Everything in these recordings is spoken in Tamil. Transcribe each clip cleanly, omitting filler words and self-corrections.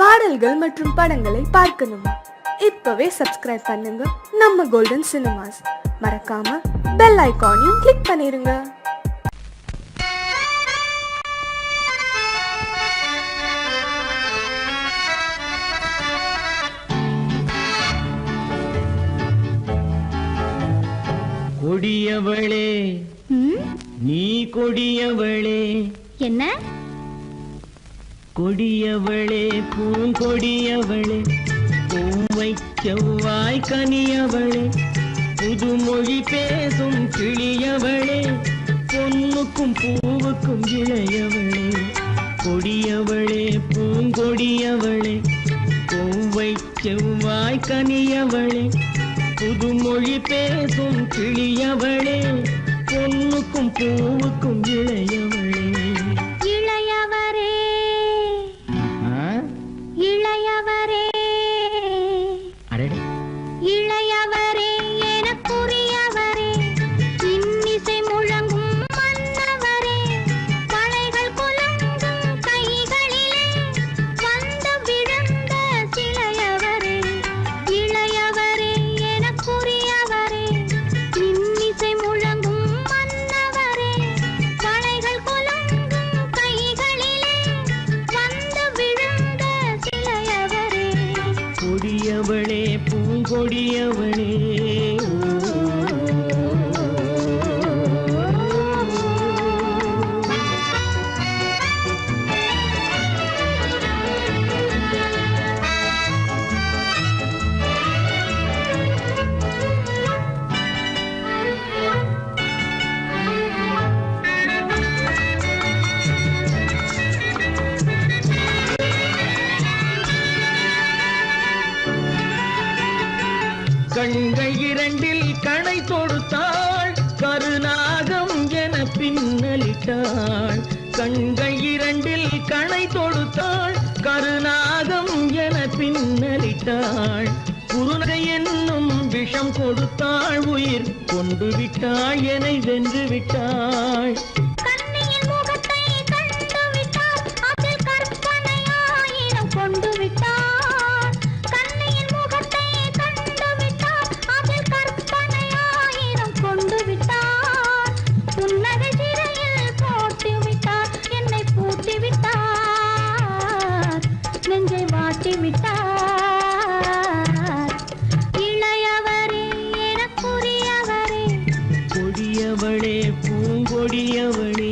பாடல்கள் மற்றும் படங்களை பார்க்கணுமா? இப்பவே சப்ஸ்கிரைப் பண்ணுங்க நம்ம கோல்டன் சினிமாஸ். மறக்காம பெல் ஐகானையும் கிளிக் பண்ணிருங்க. கொடியவளே நீ கொடியவளே. என்ன கொடியவளே பூங்கொடியவளே, பூவை செவ்வாய் கனியவளே, புதுமொழி பேசும் கிளியவளே, பொன்னுக்கும் பூவுக்கும் இளையவளே. கொடியவளே பூங்கொடியவளே, பூவை செவ்வாய் கனியவளே, புதுமொழி பேசும் கிளியவளே, பொன்னுக்கும் பூவுக்கும் இளையவளே. இளையவரே இளையவரே அடடே இளையவரே எனக்குரியவரே, இன்னிசை முழங்கும் மன்னவரே, மலைகள் குலுங்கும் கைகளிலே வந்து விழுந்த சிலையவரே. இளையவரே எனக்குரியவரே, இன்னிசை முழங்கும் மன்னவரே, மலைகள் குலுங்கும் கைகளிலே வந்து விழுந்த சிலையவரே. கொடியவளே பூங்கொடியவளே. கண்கள் இரண்டில் கணை தொடுத்தாள், கருநாகம் என பின்னலிட்டாள். கண்கள் இரண்டில் கணை தொடுத்தாள், கருநாகம் என பின்னலிட்டாள். குருநகை என்னும் விஷம் கொடுத்தாள், உயிர் கொண்டு விட்டாள், என்னை வென்று விட்டாள். கண்ணியின் முகத்தை கண்டு விட்டார், அதில் கற்பனை ஆயிரம் கொண்டு விட்டார். கண்ணியின் முகத்தை கண்டு விட்டார், அதில் கற்பனை ஆயிரம் கொண்டு விட்டார். புன்னகை சிறையில் போட்டு விட்டார், என்னை பூட்டி விட்டார், நெஞ்சை வாட்டி விட்டார். இளையவரே எனக்குரியவரே, கொடியவளே பூங்கொடியவளே.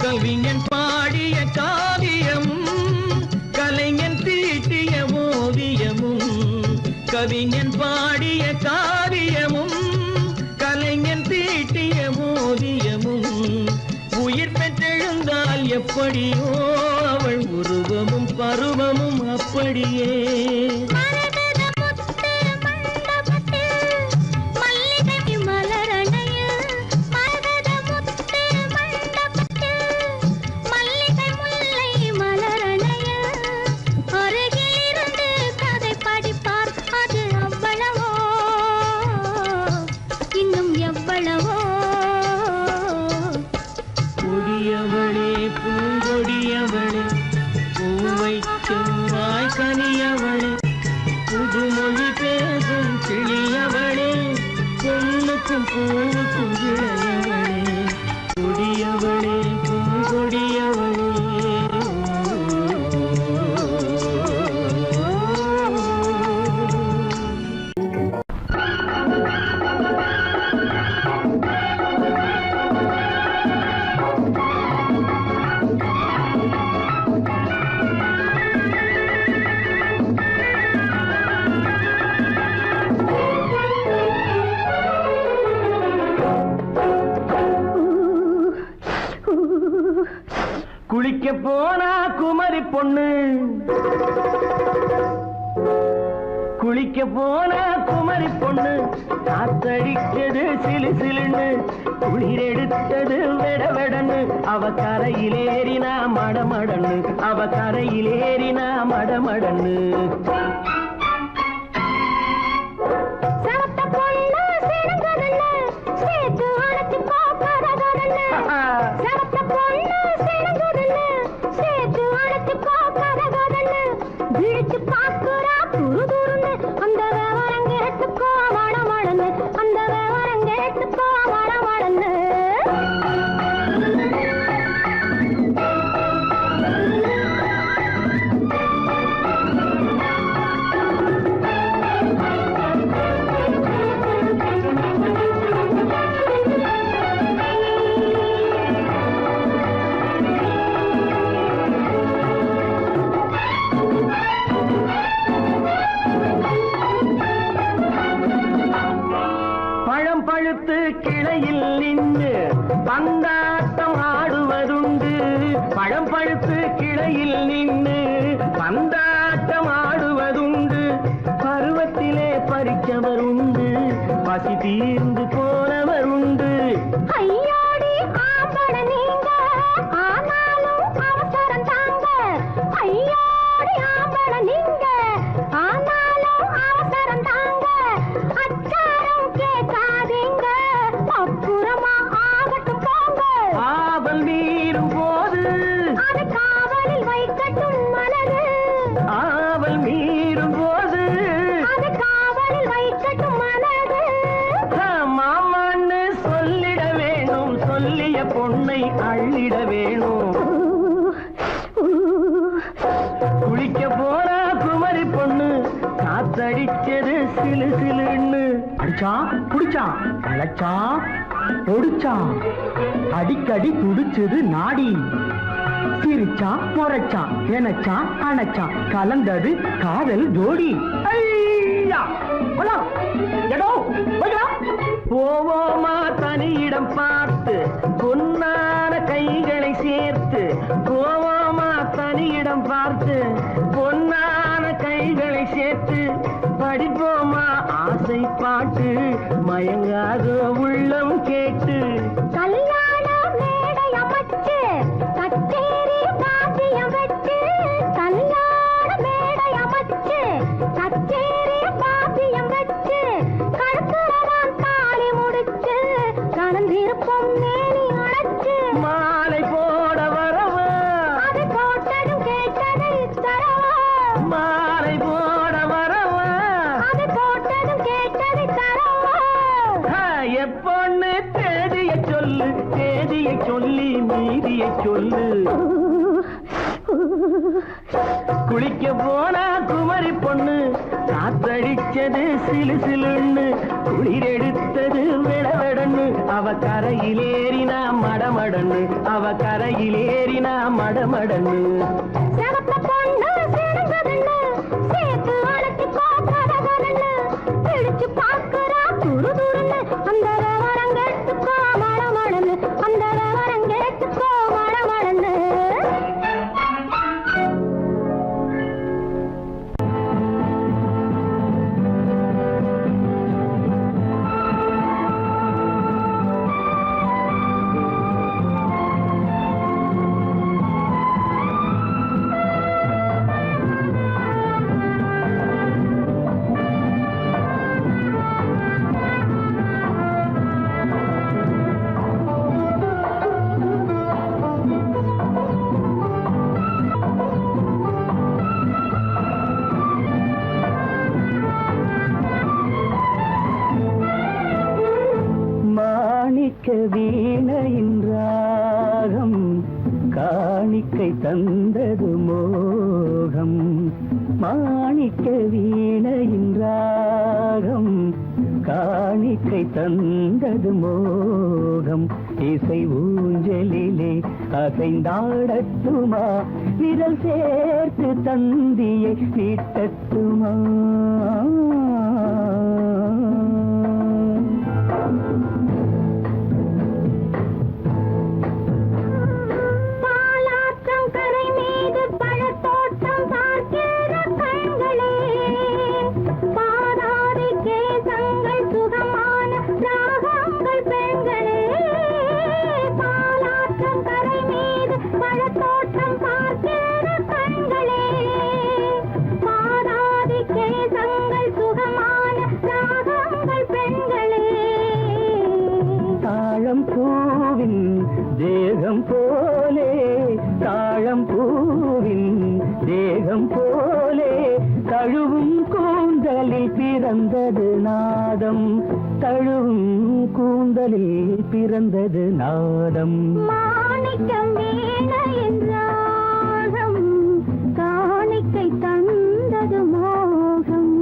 கவிஞன் பாடிய காவியமும், கலைஞன் தீட்டிய ஓவியமும். கவிஞன் பாடிய காவியமும், கலைஞன் தீட்டிய ஓவியமும். உயிர் பெற்றெழுந்தால் எப்படியோ அவள் உருவமும் பருவமும் அப்படியே. மரகத முத்து மண்டபத்தில் மல்லிகை மலரணையில், மரகத முத்து மண்டபத்தில் மல்லிகை முல்லை மலரணையில், அருகில் இருந்து கதை படிப்பார், அது அவ்வளவோ இன்னும் எவ்வளவோ. கொடியவளே பூங்கொடியவளே, பூவை செவ்வாய் கனியவளே, புதுமொழி பேசும் கிளியவளே, பொன்னுக்கும் பூவுக்கும் இளையவளே. கொடியவளே பூங்கொடியவளே. குளிக்க போனா குமரி பொண்ணு, குளிக்க போன குமரி பொண்ணு காத்தடிச்சது சிலு சிலுன்னு குளிர் எடுத்தது வெட வெடன்னு அவ கரையிலேறினா மடமடன்னு அவ கரையிலேறினா மடமடன்னு செவத்த பொண்ணு சிணுங்குதுன்னு சேர்த்து அணைச்சுக்கோ கதகதன்னு செவத்த பொண்ணு சிணுங்குதுன்னு சேர்த்து அணைச்சுக்கோ கதகதன்னு விழிச்சு பாக்குறா துரு துருன்னு அந்த விவரம் கேட்டுக்கோ மடமடன்னு அந்த விவரம் கேட்டுக்கோ மடமடன்னு பழம் பழுத்து கிளையில் நின்று பந்தாட்டம் ஆடுவதுண்டு பழம் பழுத்து கிளையில் நின்று பந்தாட்டம் ஆடுவதுண்டு பருவத்திலே பறிச்சவர் உண்டு பசி தீர்ந்து போனவர் உண்டு ஐயோடி ஆம்பட நீங்க ஆனாலும் அவசரம் தாங்க ஐயோடி ஆம்பட நீங்க ஆனாலும் அவசரம் தாங்க அச்சாரம் கேட்காதீங்க அப்புறமா ஆகட்டும் போங்க ஆவல் மீறும் போது அது காவலில் வைக்கட்டும் மனது ஆவல் மீறும் போது அது காவலில் வைக்கட்டும் மனது மாமான்னு சொல்லிட வேணும் சொல்லிய பொண்ணை அள்ளிட வேணும் குளிக்க போனா குமரி பொண்ணு காத்தடிச்சது சிலு சிலுன்னு அடிச்சான் புடிச்சான் அழைச்சான் ஒடிச்சான் அடிக்கடி துடிச்சது நாடி சிரிச்சான் முறைச்சான் எனச்சான் அணைச்சான் கலந்தது காதல் ஜோடி ஐயா! போலாம். எடோ, போய்க்கலாம். போவோமா தனியிடம் பார்த்து பொன்னான கைகளை சேர்த்து போவோமா தனியிடம் பார்த்து பொன்னான கைகளை சேர்த்து படிப்போமா ஆசை பாட்டு மயங்காத உள்ளம் கேட்டு கல்யாண மேடை அமைச்சு கச்சேரி வாத்தியம் வச்சு கல்யாண மேடை அமைச்சு கச்சேரி வாத்தியம் வச்சு கழுத்துறவான் தாலி முடிச்சு கலந்திருப்போம் மேனி அடைச்சு மாலை போட வரவா அது போட்டதும் கேட்டதை தரவா மாலை போட வரவா அது போட்டதும் கேட்டதை தரவா எப்பொண்ணு தேதிய சொல்லு தேதியை சொல்லி மீதிய சொல்லு குளிக்க போனா குமரி பொண்ணு காத்தடிச்சது சிலு சிலுன்னு குளிர் எடுத்தது விடவெடன்னு அவ கரையிலேறினா மடமடன்னு அவ கரையிலேறினா மடமடன்னு செவத்த பொண்ணு சிணுங்குதுன்னு சேர்த்து அணைச்சுக்கோ கதகதன்னு பிடிச்சு பாக்குறா துரு துருன்னு அந்த விவரம் கேட்டுக்கோ மடமடன்னு அந்த விவரம் கேட்டுக்கோ மடமடன்னு மாணிக்க வீணையின் ராகம் காணிக்கை தந்தது மோகம் மாணிக்க வீணையின் ராகம் காணிக்கை தந்தது மோகம் இசை ஊஞ்சலிலே அசைந்தாடட்டுமா விரல் சேர்த்து தந்தியை நீட்டட்டுமா பாலாற்றம் கரை மீது பழத்தோட்டம் பார்க்கிற கண்களே தாழம் பூவின் தேகம் போலே தாழம் பூவின் தேகம் போலே தழுவும் கூந்தலில் பிறந்தது நாதம் தழுவும் கூந்தலில் பிறந்தது நாதம் மாணிக்கம் வீணை என்றாகம் காணிக்கை தந்தது மோகம்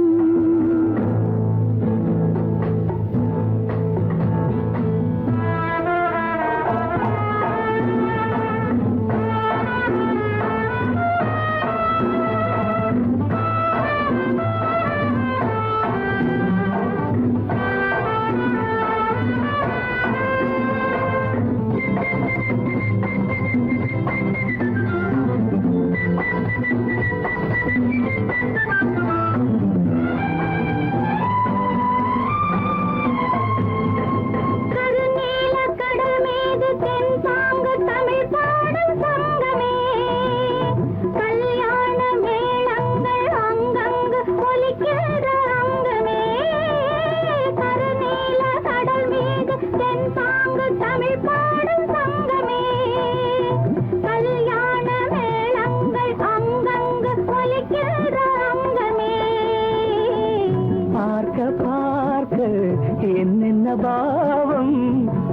என்னென்ன பாவம்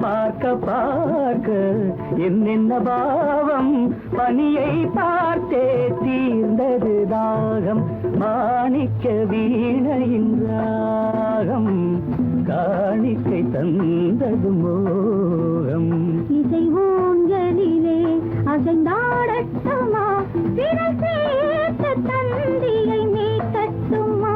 பார்க்க பார்க்க என்னென்ன பாவம் பனியை பார்த்தே தீர்ந்தது தாகம் மாணிக்க வீணையின் ராகம் காணிக்கை தந்தது மோகம் இசை ஊஞ்சலிலே அசைந்தாடட்டுமா விரல் சேர்த்த தந்தியை மீட்டட்டுமா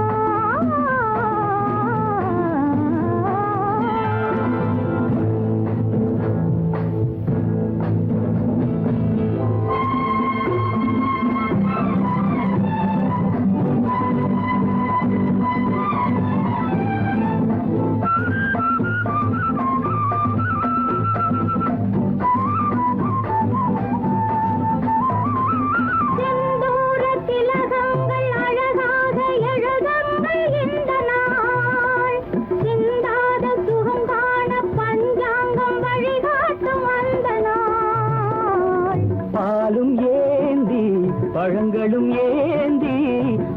பழங்களும் ஏந்தி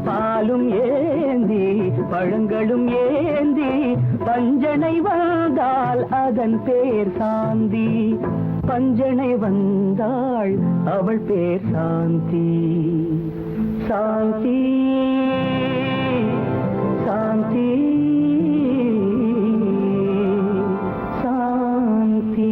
பாலும் ஏந்தி பழங்களும் ஏந்தி பஞ்சனை வந்தாள் அதன் பேர் சாந்தி பஞ்சனை வந்தாள் அவள் பேர் சாந்தி சாந்தி சாந்தி சாந்தி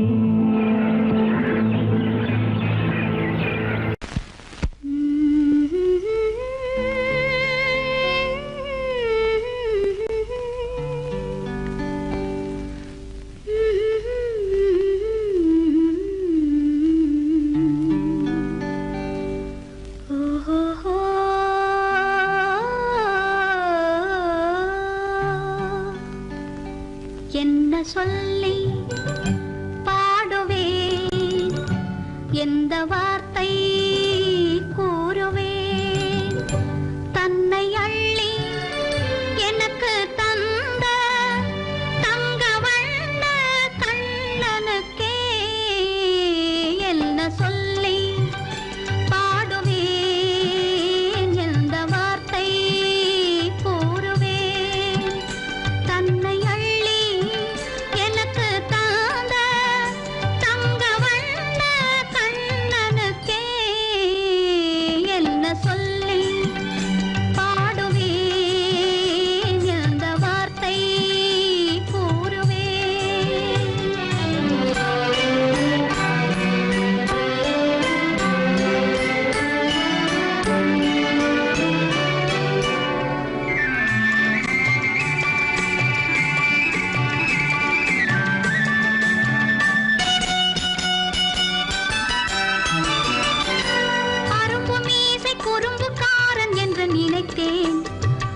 என்ன சொல்லி பாடுவேன் எந்த வார்த்தை கூறுவேன் தன்னை அள்ளி எனக்கு தந்த தங்க வண்ண கண்ணனுக்கே என்ன சொல்லி பாடுவேன் எந்த வார்த்தை கூறுவேன் தன்னை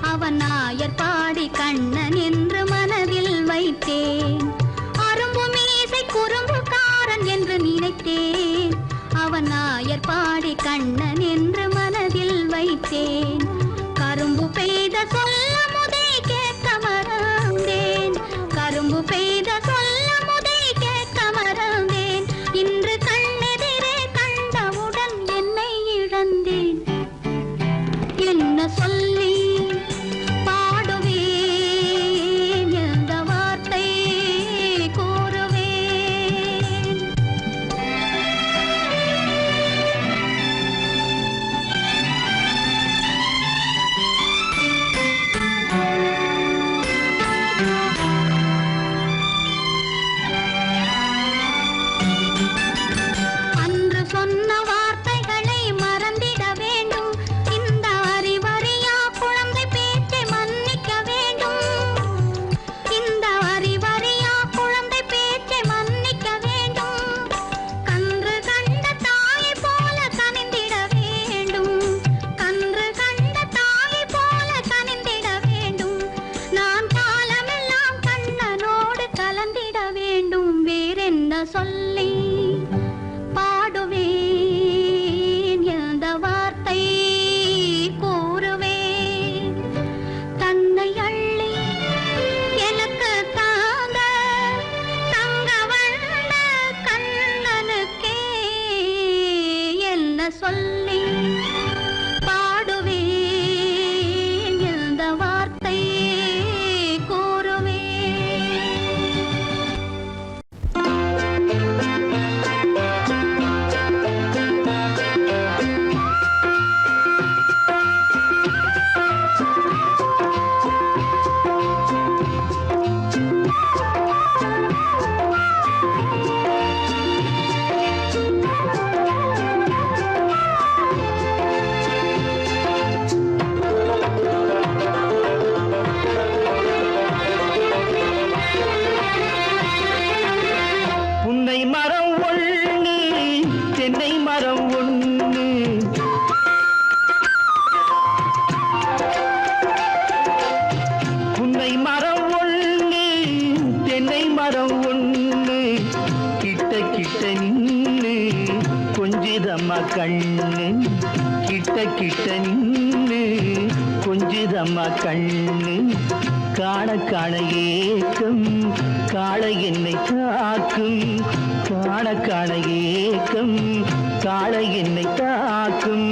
அவன் நாயர் பாடி கண்ணன் என்று மனதில் வைத்தேன் அரும்பு மீசை குறும்புக்காரன் என்று நினைத்தேன் அவன் நாயர் பாடி கண்ணன் என்று மனதில் வைத்தேன் கரும்பு பெய்த சொல்ல முதை கேட்க மறந்தேன் கரும்பு பெய்த சொல்ல முதை கேட்க கண்ணு கிட்ட கிட்ட நின்னு கொஞ்சுதம்மா கண்ணு காண காண ஏக்கம் காளை என்னை தாக்கும் காண காண ஏக்கம் காளை என்னை தாக்கும்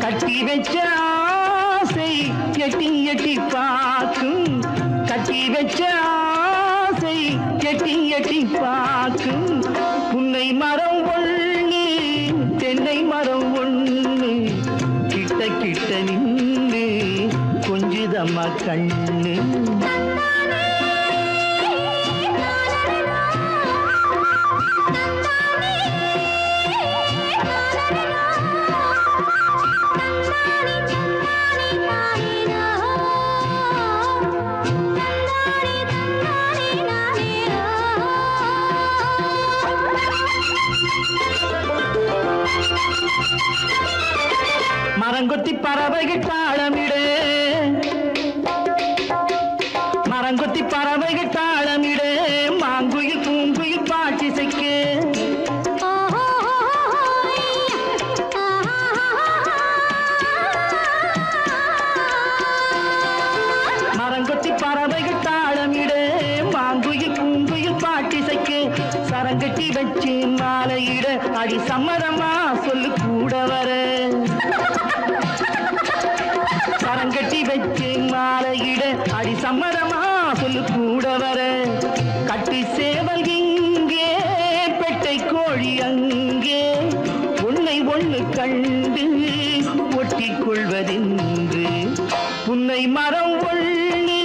கட்டி வச்ச ஆசை எட்டி எட்டி பார்க்கும் கட்டி வச்ச ஆசை எட்டி எட்டி பார்க்கும் புன்னை மரம் ஒண்ணு தென்னை மரம் ஒண்ணு கிட்ட கிட்ட நின்று கொஞ்சுதம்மா கண்ணு மரங்கொத்தி பறவைகள் தாளமிடு மரங்கொத்தி பறவைகள் தாளமிடு மாங்குயில் பூங்குயில் பாட்டிசைக்கு மரங்கொத்தி பறவைகள் தாளமிடு மாங்குயில் பூங்குயில் பாட்டிசைக்கு சரங்கட்டி வச்சு மாலையிட அடி சம்மதமா சொல்லு கூட வர சரங்கட்டி வச்சு மாலையிட அடி சம்மதமா சொல்லு கூட வர கட்டி சேவல் இங்கே பெட்டை கோழி அங்கே உன்னை ஒண்ணு கண்டு ஒட்டிக் கொள்வதென்று புன்னை மரம் ஒண்ணு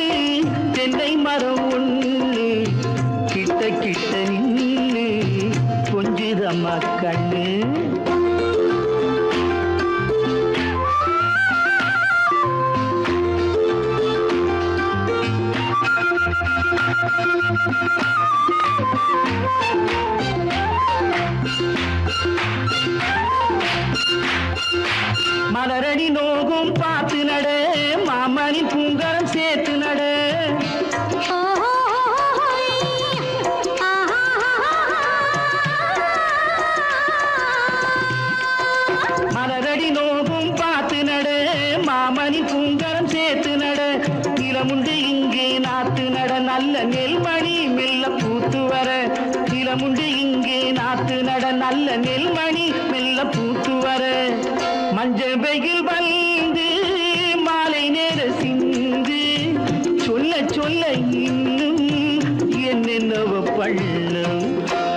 தென்னை மரம் ஒண்ணு கிட்ட கிட்ட நின்று கொஞ்சுதம்மா கண்ணு மலரடி நோகும் பார்த்து நட மாமணி பூங்கரம் சேர்த்து நட மலரடி நோகும் பார்த்து நட மாமணி பூங்கரம் சேர்த்து நட நிலமுண்டு இங்கே நாத்து நட நல்ல நெல்மணி மெல்ல பூத்து வர நிலமுண்டு இங்கே நாத்து நட நல்ல நெல்மணி மெல்ல பூத்து வர மஞ்ச வெயில் வந்து மாலை நேர சிந்து சொல்ல சொல்ல இன்னும் என்னென்னவ பண்ணும்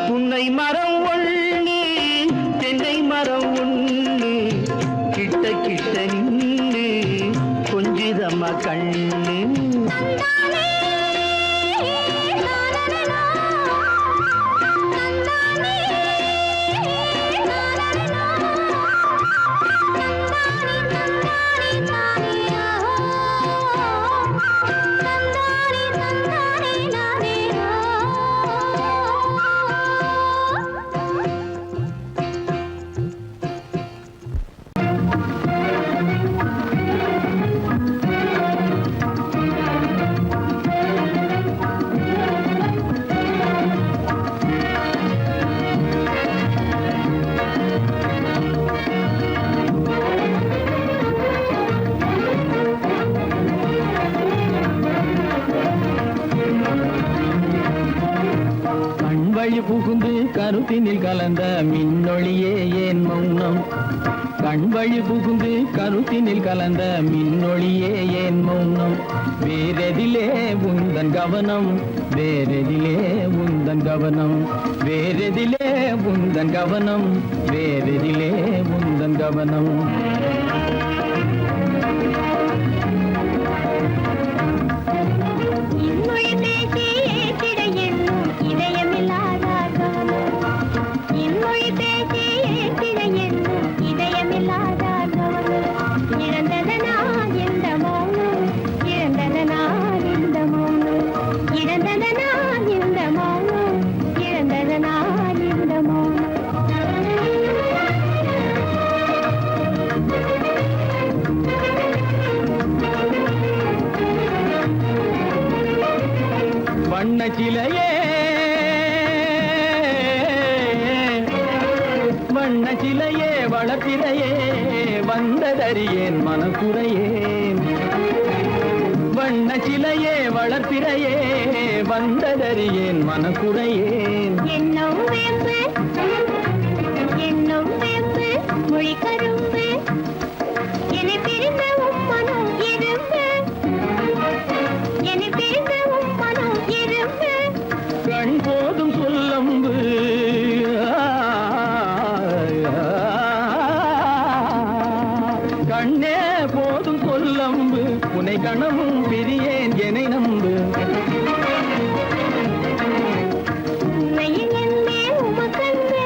புன்னை மரம் ஒண்ணு தென்னை மரம் ஒண்ணு கிட்ட கிட்ட நின்று கொஞ்சுதம்மா கண்ணு புகுந்து கருத்தினில் கலந்த மின்னொளியே ஏன் மௌனம் கண்வழி புகுந்து கருத்தினில் கலந்த மின்னொளியே ஏன் மௌனம் வேறெதிலே உந்தன் கவனம் வேறெதிலே உந்தன் கவனம் வேறெதிலே உந்தன் கவனம் வேறெதிலே உந்தன் கவனம் வண்ணச்சிலையே வண்ணச்சிலையே வளர்ப்பிறையே வந்ததறியேன் மனக்குறையேன் வண்ண சிலையே வளர்ப்பிறையே வந்ததறியேன் மனக்குறையேன் என்னும் வேம்பு மொழி கரும்பு என்னை பிரிந்த உம்மனம் எறும்பு என்னை பிரிந்த உம்மனம் எறும்பு கண் போதும் சொல்லம்பு கண்ணே போதும் சொல்லம்பு உனை கணமும் பிரியேன் என்னை நம்பு உண்மையில் என்னே உமக்கன்று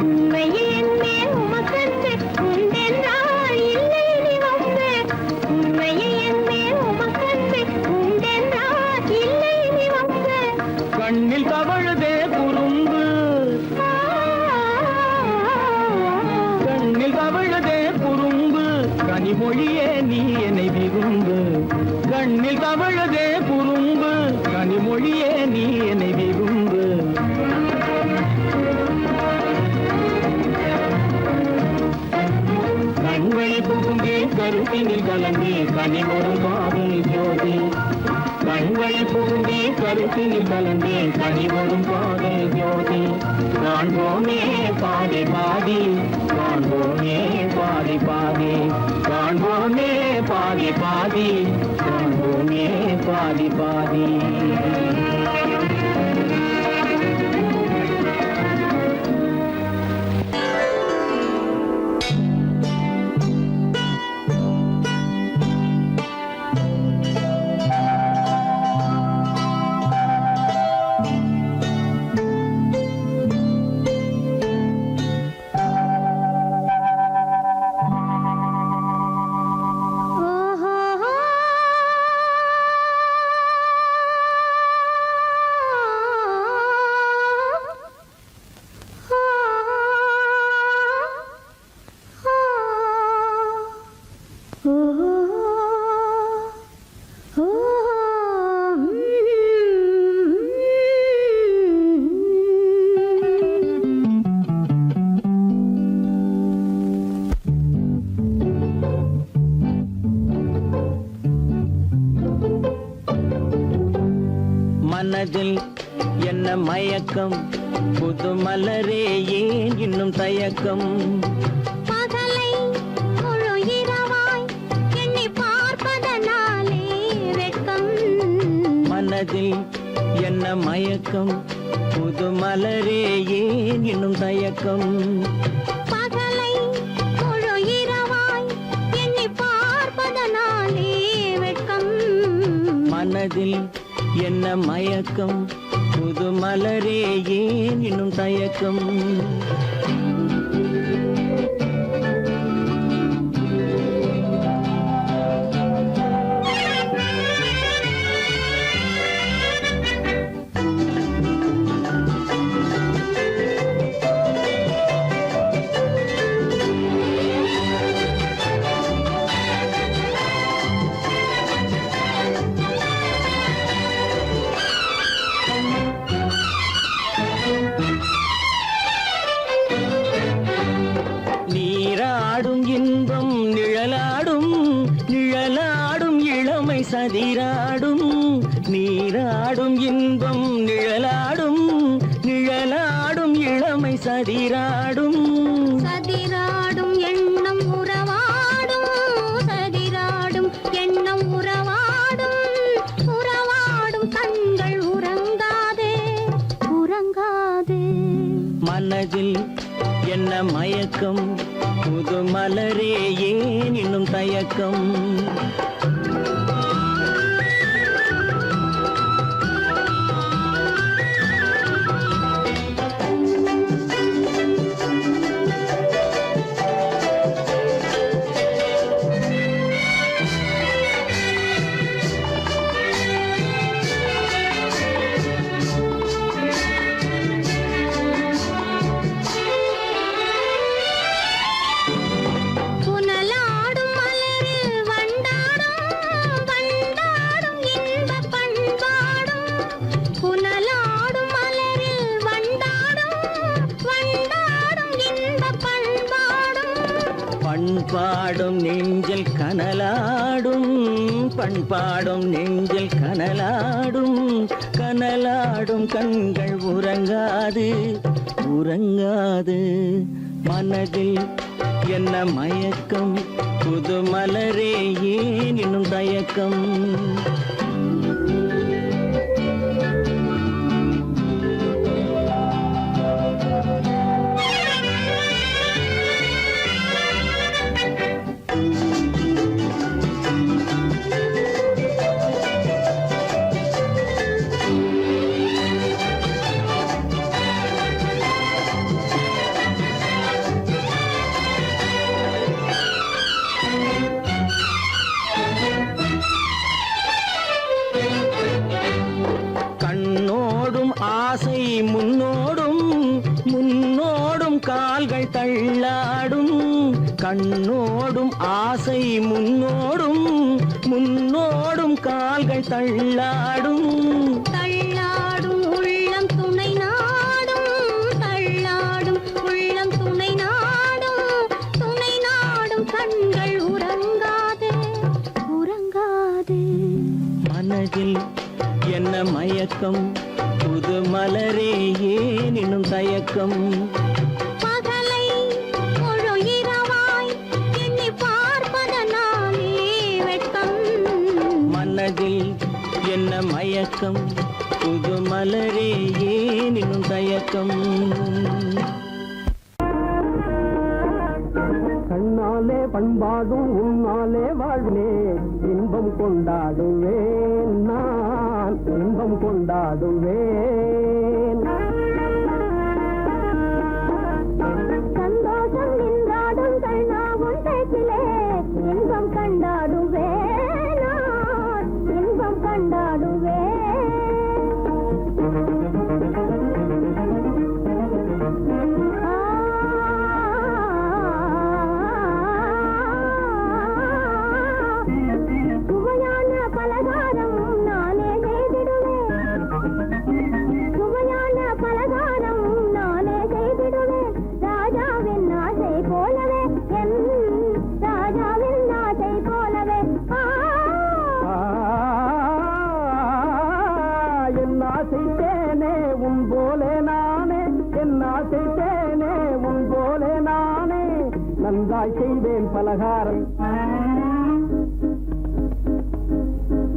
உண்மையில் என்னே உமக்கன்று உண்டென்றால் இல்லை நீ வம்பு உண்மையில் என்னே உமக்கன்று உண்டென்றால் இல்லை நீ வம்பு கண்ணில் தவழுதே குறும்பு கண்ணில் தவழுதே குறும்பு கனிமொழியே நீ என்னை விரும்பு கண்ணில் தவழுதே குறும்பு கனிமொழியே நீ என்னை விரும்பு கண்களை புகுந்தே கருத்தினில் கலந்தே கனிமொரும் காதல் ஜோதி கண்களை புகுந்தே கருத்தினில் கலந்தே கனிமொரும் காதல் ஜோதி காண்போமே பாதி பாதி காண்போமே பாதி பாதி காண்போமே பாதி பாதி காண்போமே பாதி பாதி மனதில் என்ன மயக்கம் புது மலரே ஏன் இன்னும் தயக்கம் பகலை முழு இரவாய் எண்ணி பார்ப்பதனாலே வெட்கம் மனதில் என்ன மயக்கம் புது மலரே ஏன் இன்னும் தயக்கம் பகலை முழு இரவாய் எண்ணி பார்ப்பதனாலே வெட்கம் மனதில் என்ன மயக்கம் புது மலரே ஏன் இன்னும் தயக்கம் சதிராடும் நீராடும் இன்பம் நிழலாடும் நிழலாடும் இளமை சதிராடும் சதிராடும் எண்ணம் உறவாடும் சதிராடும் எண்ணம் உறவாடும் உறவாடும் கண்கள் உறங்காதே உறங்காதே மனதில் என்ன மயக்கம் புது மலரே ஏன் இன்னும் தயக்கம் புனலாடும் மலரில் வண்டாடும் பண்பாடும் நெஞ்சில் கனலாடும், பண்பாடும் நெஞ்சில் கனலாடும், கனலாடும் கண்கள் உறங்காது உறங்காது. மனதில் என்ன மயக்கம், புது மலரே ஏன் இன்னும் தயக்கம்? ஆசை முன்னோடும் முன்னோடும் கால்கள் தள்ளாடும், கண்ணோடும் ஆசை முன்னோடும் முன்னோடும் கால்கள் தள்ளாடும். தள்ளாடும் உள்ளம் துணை நாடும், தள்ளாடும் உள்ளம் துணை நாடும், துணை நாடும் கண்கள் உறங்காது உறங்காது. மனதில் என்ன மயக்கம், புது மலரே ஏன் இன்னும் தயக்கம்? பகலை முழு இரவாய் எண்ணி பார்ப்பதனாலே வெட்கம். மனதில் என்ன மயக்கம், புது மலரே ஏன் இன்னும் தயக்கம்? கண்ணாலே பண்பாடும் உன்னாலே வாழ்வே இன்பம் கொண்டாடுவேன், நான் இன்பம் கொண்டாடுவேன். சந்தோஷம் நின்றாடும் கண்ணாவும் பேச்சிலே இன்பம் கண்டாடுவேன், நான் இன்பம் கண்டாடுவேன். சுவையான பலகாரம் நானே செய்திடுவேன், சுவையான பலகாரம் நானே செய்திடுவேன். ராஜாவின் ஆசை போலவே, என் ராஜாவின் ஆசை போலவே. என் ஆசைத்தேனே உன் போலே நானே, என் ஆசைத்தேனே உன் போலே நானே, நன்றாய் செய்வேன் பலகாரம்.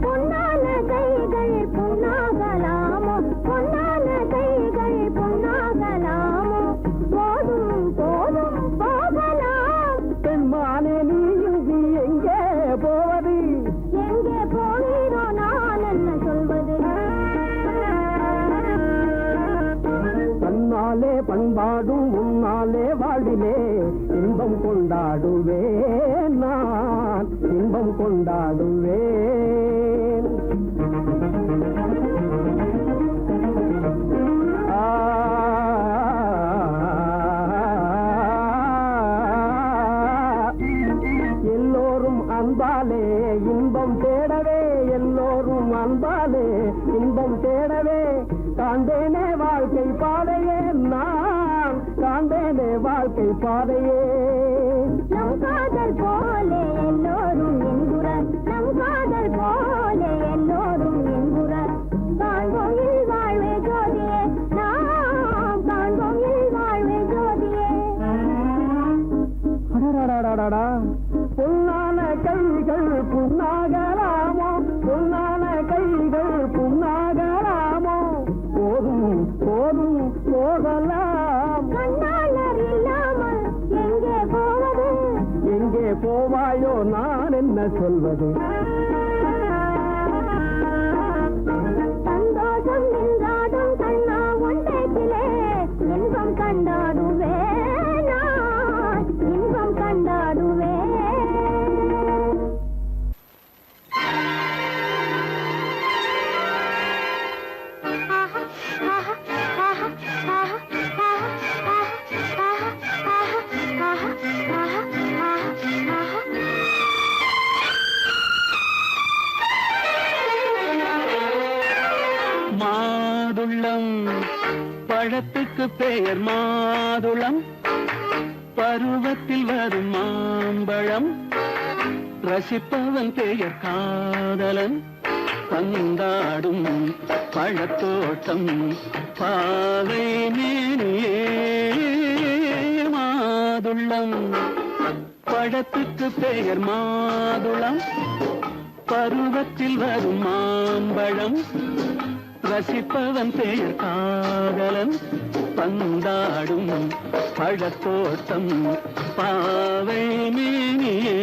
பொன்னான கைகள் பொன்னாகலாமோ, பொன்னான கைகள் பொன்னாகலாமோ, போதும் போதும் போகலாம். பெண்மானே நீ இங்கு எங்கே போவது, எங்கே போகிறோ நான் என்ன சொல்வது? தன்னாலே பண்பாடும் உன்னாலே வாழ்விலே இன்பம் கொண்டாடுவேன், நான் இன்பம் கொண்டாடுவேன். எல்லோரும் அன்பாலே இன்பம் தேடவே, எல்லோரும் அன்பாலே இன்பம் தேடவே, காண்பேனே வாழ்க்கை பாதையே, நான் காண்பேனே வாழ்க்கை பாதையே. நம் காதல் போலே எல்லோரும் என்குறார், நம் காதல் போலே எல்லோரும் என்குறார். காண்போம் இல் வாழ்வே ஜோதியே, நாம் காண்போம் இல் வாழ்வே ஜோதியே. அடடடடடடா, பொன்னான கைகள் புண்ணாகலாமோ, பொன்னான கைகள் புண்ணாகலாமோ, போதும் போதும் போகலாம். கண்ணாளர் இல்லாமல் எங்கே போவது, எங்கே போவாயோ நான் என்ன சொல்வது? சந்தோஷம் நின்றாடும் கண்ணா உன் பேச்சிலே இன்பம் கண்டாடுவேன், நான் இன்பம் கண்டாடுவேன். மாதுளம் பழத்துக்கு பெயர் மாதுளம், பருவத்தில் வரும் மாம்பழம் ரசிப்பவன் பெயர் காதலன் பந்தாடும் பழத்தோட்டம் பாவை மேனியே மாதுளம் பழத்துக்கு பெயர் மாதுளம் பருவத்தில் வரும் மாம்பழம் ரசிப்பவன் பெயர் காதலன் பந்தாடும் பழத்தோட்டம் பாவை மேனியே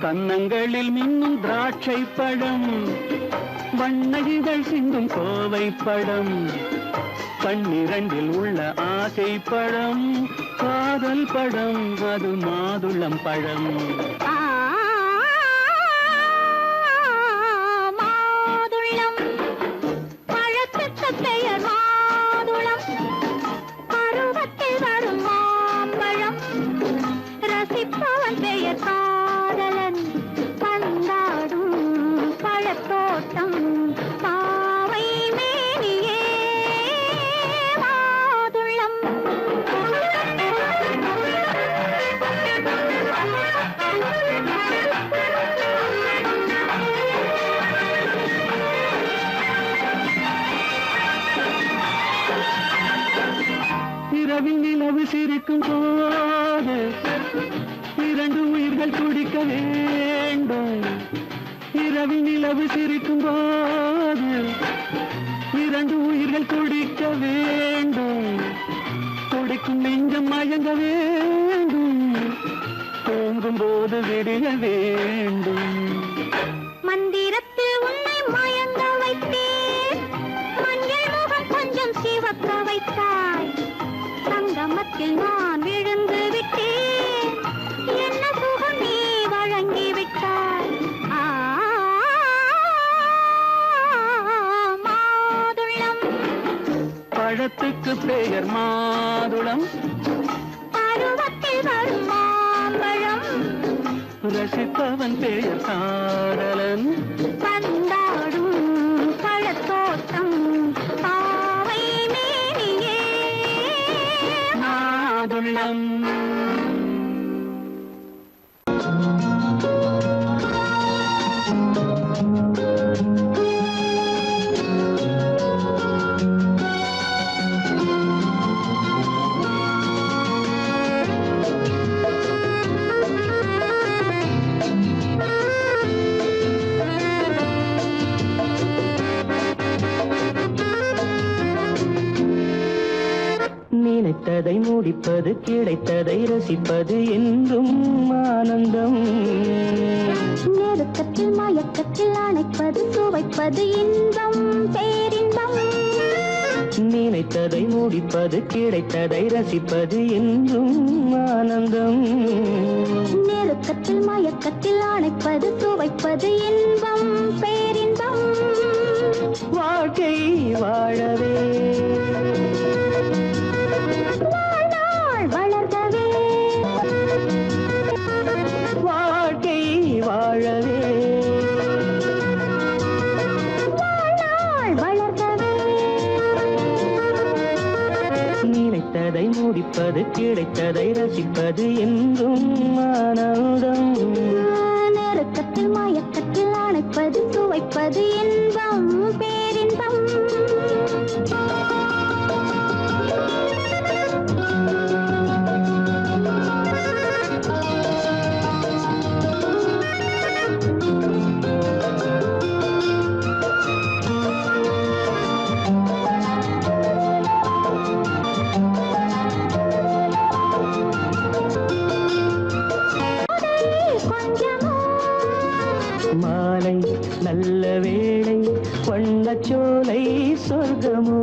கன்னங்களில் மின்னும் திராட்சை பழம் வண்ணகிகள் சிந்தும் கோவை பழம் கண்ணிரண்டில் உள்ள ஆசை பழம் காதல் பழம் அது மாதுளம் பழம் மாதுளம் பழத்துக்கு பெயர் மாதுளம் பருவத்தில் வரும் மாம்பழம் ரசிப்பவன் பெயர் காதலன் பந்தாடும் பழத்தோட்டம் பாவை மேனியே மாதுளம் இரவில் நிலவு சிரிக்கும் போது இரண்டு உயிர்கள் துடிக்க வேண்டும் இரவில் நிலவு சிரிக்கும் போது இரண்டு உயிர்கள் துடிக்க வேண்டும் துடிக்கும் நெஞ்சம் மயங்க வேண்டும் தூங்கும் போது விடிய வேண்டும் மந்திரத்தில் உன்னை மயங்க வைத்தேன் மஞ்சள் முகம் கொஞ்சம் சிவக்க வைத்தாய் சங்கமத்தில் நான் விழுந்து விட்டேன் என்ன சுகம் நீ வழங்கி விட்டாய் மாதுளம் பழத்துக்கு பெயர் மாதுளம் பருவத்தில் வரும் மாம்பழம் ரசிப்பவன் பெயர் காதலன் பந்தாடும் பழத்தோட்டம் பாவை மேனியே மாதுளம் நினைத்ததை முடிப்பது கிடைத்ததை ரசிப்பது என்றும் ஆனந்தம் நெருக்கத்தில் மயக்கத்தில் அணைப்பது சுவைப்பது இன்பம் பேரின்பம் நினைத்ததை முடிப்பது கிடைத்ததை ரசிப்பது என்றும் ஆனந்தம் நெருக்கத்தில் மயக்கத்தில் அணைப்பது சுவைப்பது இன்பம் பேரின்பம் வாழ்க்கை வாழவே வாழ்நாள் வளர்கவே வாழ்க்கை வாழவே வாழ்நாள் வளர்கவே நினைத்ததை முடிப்பது கிடைத்ததை ரசிப்பது என்றும் ஆனந்தம் நெருக்கத்தில் மயக்கத்தில் அணைப்பது சுவைப்பது இன்பம் பேரின்பம் கொஞ்சம் வண்ணச்சோலை சொர்க்கமோ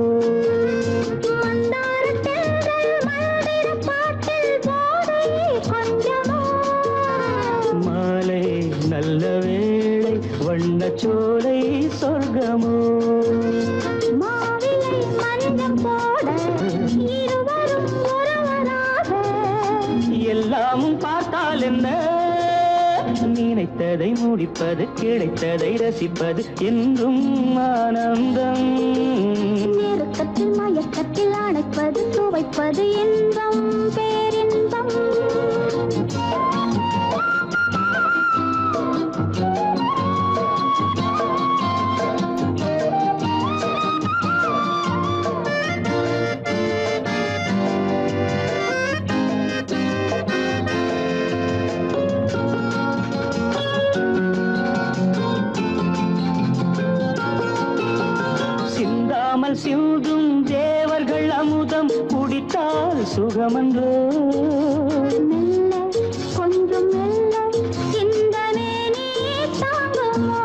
மந்தாரத் தென்றல் மலரிடும் பாட்டில் போதை கொஞ்சமோ மாலை நல்ல வேளை வண்ணச்சோலை சொர்க்கமோ மாவிலை மஞ்சம் போட இருவரும் ஒருவராக எல்லாமும் பார்த்தால் என்ன நினைத்ததை முடிப்பது கிடைத்ததை ரசிப்பது என்றும் ஆனந்தம் நெருக்கத்தில் மயக்கத்தில் அணைப்பது சுவைப்பது இன்பம் பேரின்பம் சிந்தாமல் சிந்தும் தேவர்கள் அமுதம் குடித்தால் சுகமன்றோ மெல்ல கொஞ்சம் மெல்ல சிந்தனே நீ தாங்குமோ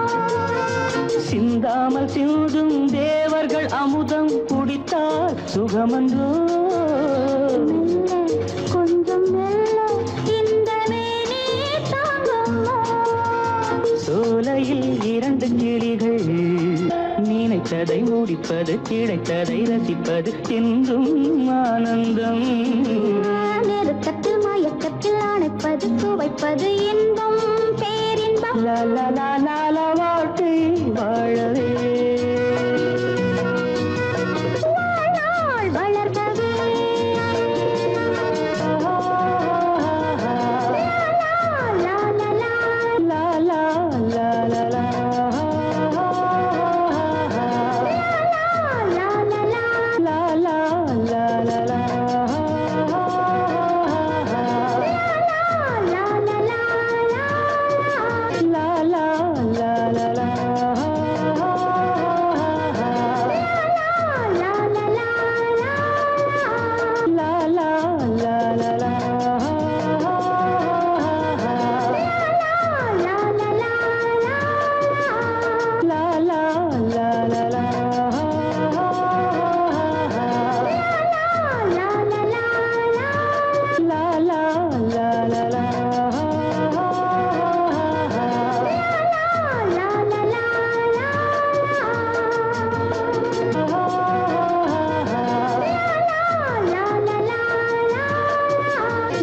சிந்தாமல் சிந்தும் தேவர்கள் அமுதம் குடித்தால் சுகமன்றோ மெல்ல கொஞ்சம் மெல்ல சிந்தனே நீ தாங்குமோ சோலையில் இரண்டு கிளிகள் நினைத்ததை முடிப்பது கிடைத்ததை ரசிப்பது என்றும் ஆனந்தம் நெருக்கத்தில் மயக்கத்தில் அணைப்பது சுவைப்பது இன்பம் பேரின்பம் லால வாழ்க்கை வாழவே வாழ்நாள் வளர்கவே லா, லா, லா, லா.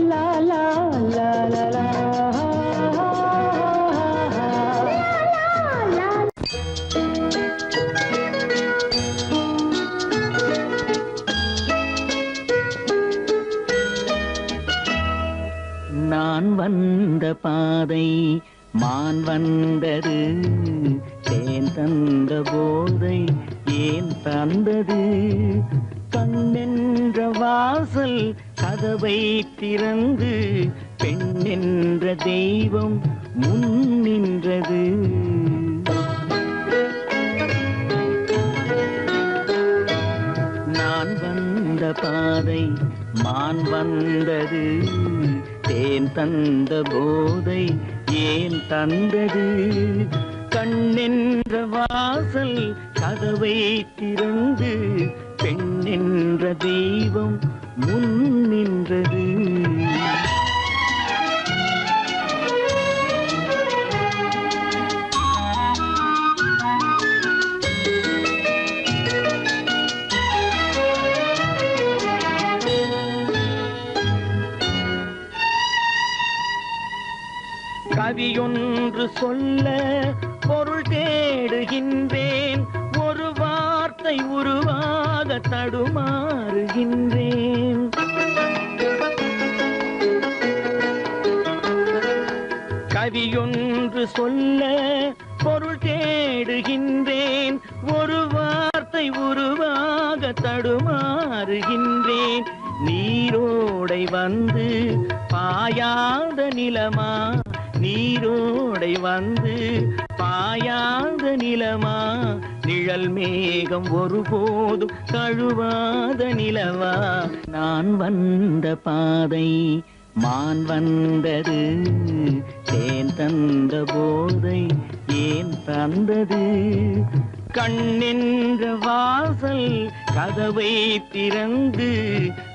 லா லா லா லா நான் வந்த பாதை மான் வந்தது தேன் தந்த போதை ஏன் தந்தது கண்ணென்ற வாசல் கதவை திறந்து பெண்ணென்ற தெய்வம் முன் நின்றது நான் வந்த பாதை மான் வந்தது தேன் தந்த போதை ஏன் தந்தது கண்ணென்ற வாசல் கதவை திறந்து பெண்ணென்ற தெய்வம் முன் நின்றது கவியொன்று சொல்ல பொருள் தேடுகின்றேன் ஒரு வார்த்தை உருவாக தடுமாறுகின்றேன் கவியொன்று சொல்ல பொருள் தேடுகின்றேன் ஒரு வார்த்தை உருவாக தடுமாறுகின்றேன் நீரோடை வந்து பாயாத நிலமா நீரோடை வந்து பாயாத நிலமா நிழல் மேகம் ஒருபோதும் தழுவாத நிலவா நான் வந்த பாதை மான் வந்தது தேன் தந்த போதை ஏன் தந்தது கண்ணென்ற வாசல் கதவை திறந்து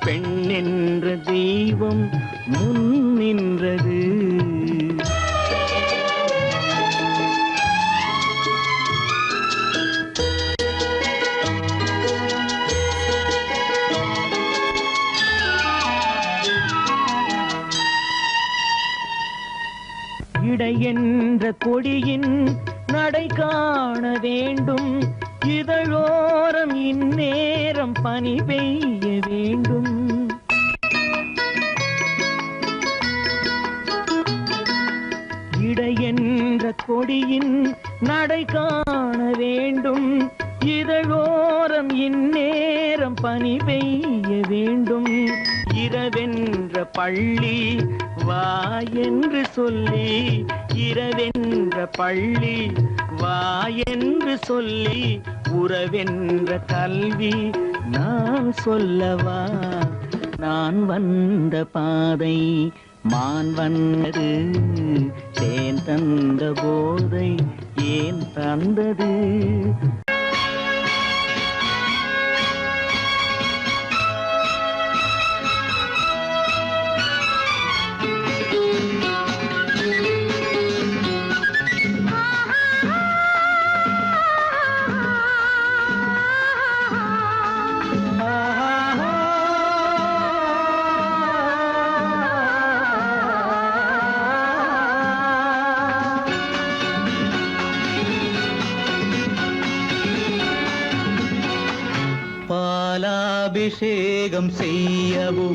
பெண்ணென்ற தெய்வம் முன் நின்றது. இடை என்ற கொடியின் நடை காண வேண்டும், இதழோரம் இந்நேரம் பனி பெய்ய வேண்டும். இடை என்ற கொடியின் நடை காண வேண்டும், இதழோரம் இந்நேரம் பனி பெய்ய வேண்டும். இரவென்ற பள்ளி வா என்று சொல்லி, இரவென்ற பள்ளி வா என்று சொல்லி, உறவென்ற கல்வி நான் சொல்லவா. நான் வந்த பாதை மான் வந்தது, தேன் தந்த போதை ஏன் தந்தது. பாலாபிஷேகம் செய்யவோ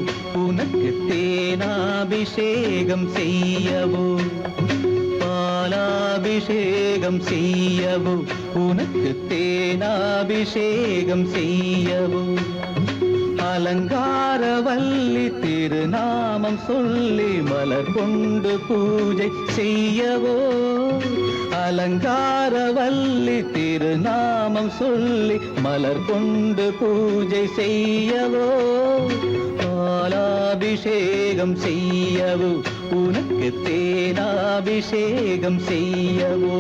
உனக்கு தேனாபிஷேகம் செய்யவோ, பாலாபிஷேகம் செய்யவோ உனக்கு தேனாபிஷேகம் செய்யவோ. அலங்காரவல்லி திருநாமம் சொல்லி மலர் கொண்டு பூஜை செய்யவோ, அலங்காரவல்லி திருநாமம் சொல்லி மலர் கொண்டு பூஜை செய்யவோ. பாலாபிஷேகம் செய்யவோ உனக்கு தேனாபிஷேகம் செய்யவோ.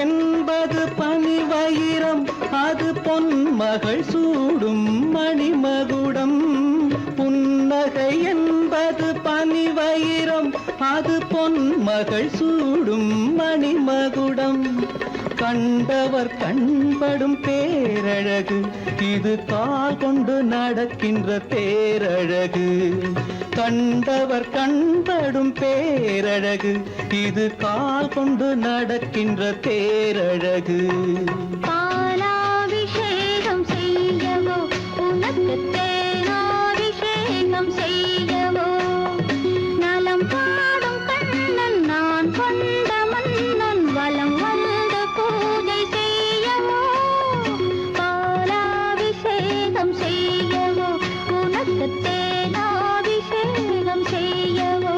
என்பது பனிவயிரம், அது பொன்மகள் சூடும் மணிமகுடம். புன்னகை என்பது பனிவயிரம், அது பொன்மகள் சூடும் மணிமகுடம். கண்டவர் கண்படும் பேரழகு, இது கால் கொண்டு நடக்கின்ற தேரழகு. கண்டவர் கண்படும் பேரழகு, இது கால் கொண்டு நடக்கின்ற தேரழகு. பாலாபிஷேகம் செய்யவோ உனக்கு தேனாபிஷேகம் செய்யவோ. நலம் பாடும் கண்ணன் நான் கொண்ட மன்னன் வலம் வந்து பூஜை செய்யவோ. பாலாபிஷேகம் செய்யவோ உனக்கு தேனாபிஷேகம் செய்யவோ.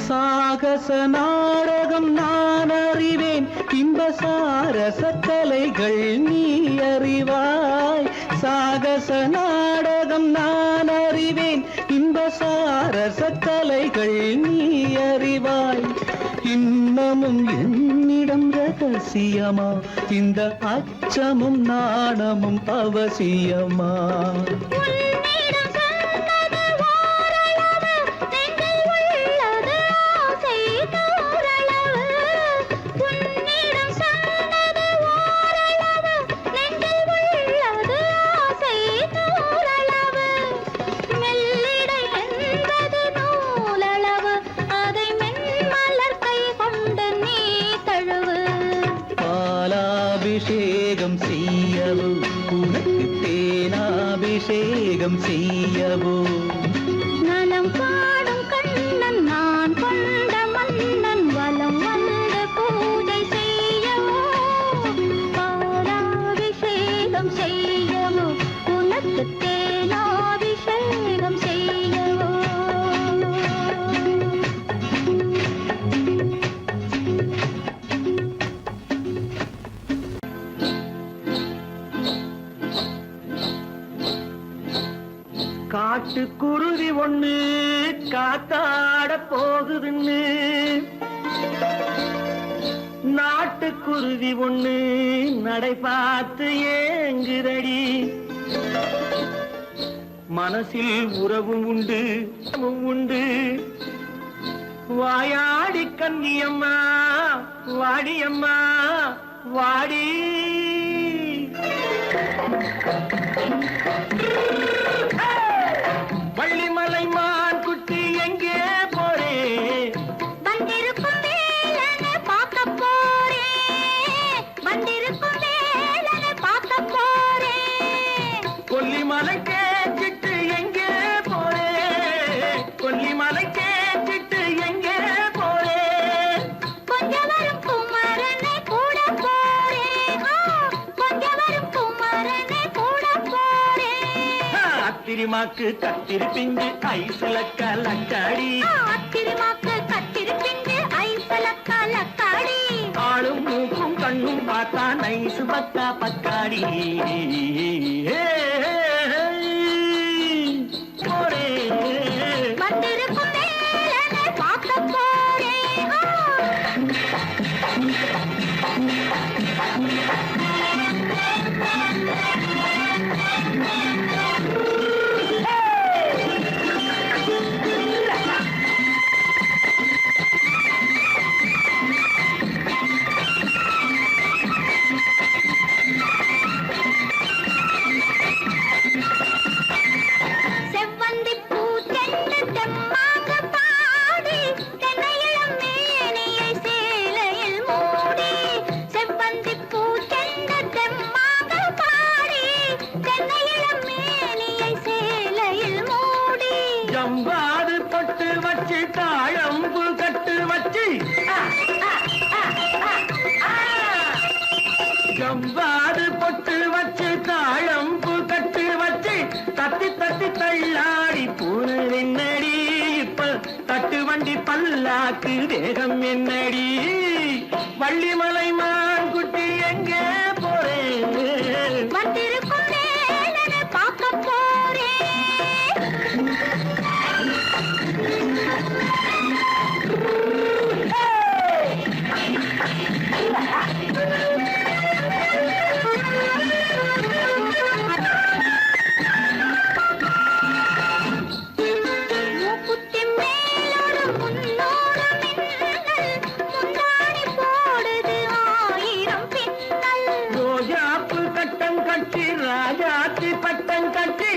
சாகச நாடகம் நான் அறிவேன், இன்ப சாரச கலைகள் நீ அறிவாய். சாகச நாடகம் நான் அறிவேன், இன்ப சாரச கலைகள் நீ அறிவாய். இன்னமும் என்னிடம் ரகசியமா இந்த அச்சமும் நாணமும் அவசியமா உன்னிடம் சொன்னது ஓரளவு, நெஞ்சில் உள்ளது ஆசை நூறளவு. உன்னிடம் சொன்னது ஓரளவு, நெஞ்சில் உள்ளது ஆசை நூறளவு. மெல்லிடை என்பது நூலளவு, அதை மென்மலர் கை கொண்டு நீ தழுவு. பாலாபிஷேகம் செய்யவோ உனக்கு தேனாபிஷேகம் செய்யவோ நலம் பாடும் கண்ணன் நான் கொண்ட மன்னன் வலம் வந்து பூஜை செய்யவோ. பாலாபிஷேகம் செய்யவோ உனக்கு தேனாபிஷேகம் செய்யவோ. காட்டுக்குருவி ஒண்ணு காத்தாட போகுதுன்னு நாட்டுக்குருவி ஒண்ணு நடை பார்த்து ஏங்குதடி. மனசில் உறவும் உண்டு உண்டு வாயாடி கன்னியம்மா வாடியம்மா வாடி. வள்ளிமலை மான் குட்டி எங்கே போறே? வந்திருக்கும் வேலனை பார்க்க போறேன், வந்திருக்கும் வேலனை பார்க்க போறேன். கொல்லிமலை கேச்சிட்டு எங்கே போறே? கொல்லிமலை கேச்சிட்டு எங்கே போறே? கொஞ்சம் வரும் குமரனை கூட போறேன், கொஞ்சம் வரும் குமரனை கூட போறேன். அத்திரிமாக்கு கத்திருப்பிஞ்சு ஐசுல கலக்காடி, அத்திரிமாக்கு கத்திருப்பிஞ்சு ஐசல கலக்காடி. ஆளும் மூக்கும் கண்ணும் பார்த்தா நைசு பக்கா பக்காடி. போறே வந்திருக்கும் வேலனை பார்க்க போறேன். செவ்வந்தி பூ தென்ன தெம்மாக பாடி, தென்னையிளம் மேனியை சேலையில் மூடி. செவ்வந்தி பூ தென்ன தெம்மாக பாடி, தென்னையிளம் மேனியை சேலையில் மூடி. ஜம்பாது தொட்டு வச்சு தாழம்பு கட்டு வச்சு, ஜம்பாது பொட்டு வச்சு தாழம்பு கட்டு வச்சு தட்டி தட்டி தள்ளாடி பூனு என்னடி. இப்ப தட்டு வண்டி பல்லாக்கு வேகம் என்னடி. வள்ளிமலை மான் குட்டி எங்கே போறேன்? வந்திருக்கும் வேலனை பார்க்க போறேன். மூக்குத்தி மேலோடு முன்னோடு மின்னல், முந்தாணி போடுது ஆயிரம் பின்னல். ரோஜாப்பு கட்டம் கட்டி ராஜாத்தி பட்டம் கட்டி,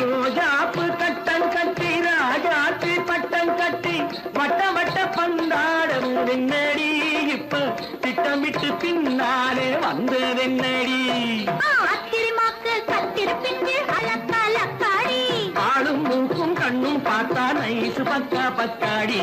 ரோஜாப்பு கட்டம் கட்டி ராஜாத்தி பட்டம் கட்டி வட்ட வட்ட பந்தாடம் வெண்ணடி. இப்ப திட்டமிட்டு பின்னாலே வந்து வெண்ணடி. அத்திரிமாக்கு கத்திருப்பிஞ்சு அலக்கலக்காடி. ஆளும் மூக்கும் கண்ணும் பார்த்தா நைசு பக்கா பக்காடி.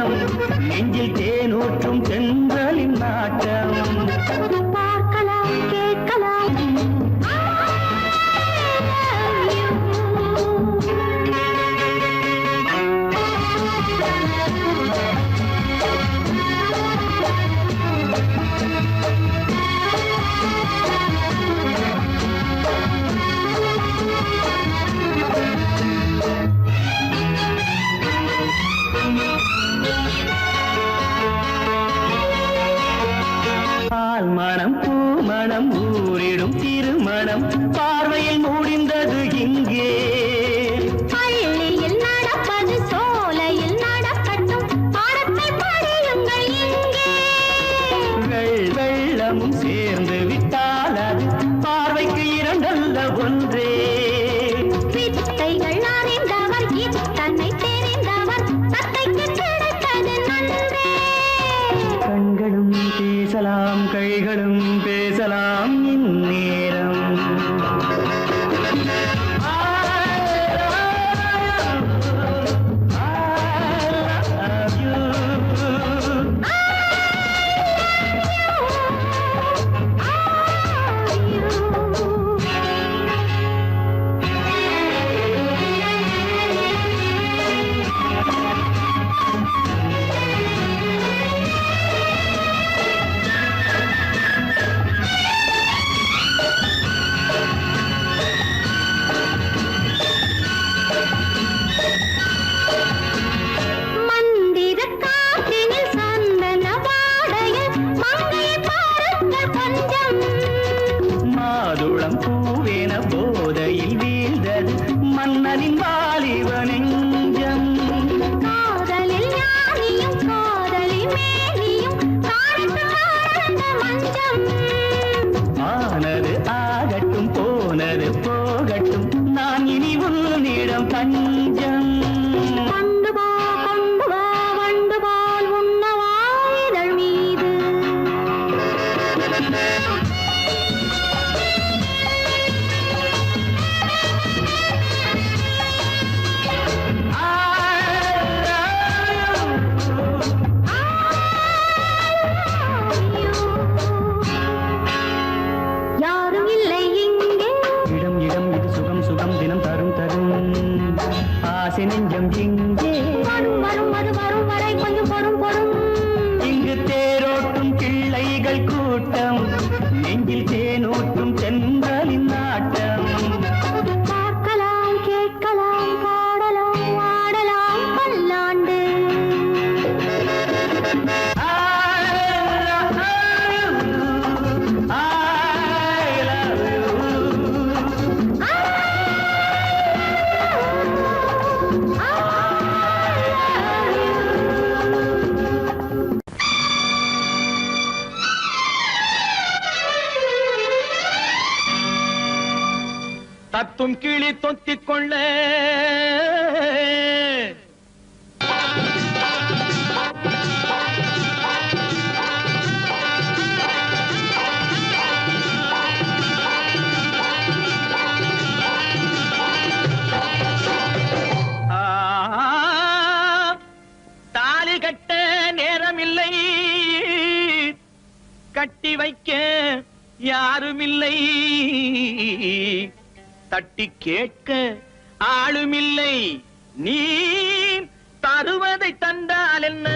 கூட்டம் நெஞ்சில் தேனூற்றும் தென்றலின் நாட்டம் பார்க்கலாம் கேட்கலாம் பால் மணம் பூ மணம் ஊரிடும் திருமணம் பார்வையில் முடிந்தது இங்கே பள்ளியில் நடப்பது சோலையில் நடக்கட்டும் பாடத்தை படியுங்கள் இங்கே வெள்ளமும் சேர்ந்து விட்டால் அது பார்வைக்கு இரண்டல்ல ஒன்றே வித்தைகள் அறிந்தவர் இத்தனை தெரிந்தவர் தத்தைக்கு கிடைத்தது நன்றே கண்களும் பேசலாம் கைகளும் பேசலாம் இந்நேரம் மந்திர காற்றினில் சந்தன வாடையில் மங்கையை பாருங்கள் கொஞ்சம் மாதுளம் பூவேன போதையில் வீழ்ந்தது மன்னனின் வாலிப நெஞ்சம் காதலில் ஞானியும் காதலி மேனியும் காணட்டும் ஆனந்த மஞ்சம் ஆனது ஆகட்டும் போனது போகட்டும் நான் இனி உன்னிடம் தஞ்சம் கொண்டு வா வண்டு போல் உண்ணவா இதழ் மீது யாரும் இல்லை இங்கே இடம் இடம் இது சுகம் சுகம் தினம் தரும் தரும் ஆசை நெஞ்சம் இங்கே வரும் வரும் அது வரும் வரை கொஞ்சம் பொறும் பொறும் இங்கு தேரோட்டும் பிள்ளைகள் கூட்டம் நெஞ்சில் தேனூற்றும் தென்றலின் நாட்டம் பார்க்கலாம் கேட்கலாம் பாடலாம் ஆடலாம் பல்லாண்டு I love you. தத்தும் கிளி தொத்திக் கொள்ள தாலி கட்ட நேரமில்லை கட்டி வைக்க யாருமில்லை தட்டி கேட்க ஆளுமில்லை நீ தருவதை தந்தால் என்ன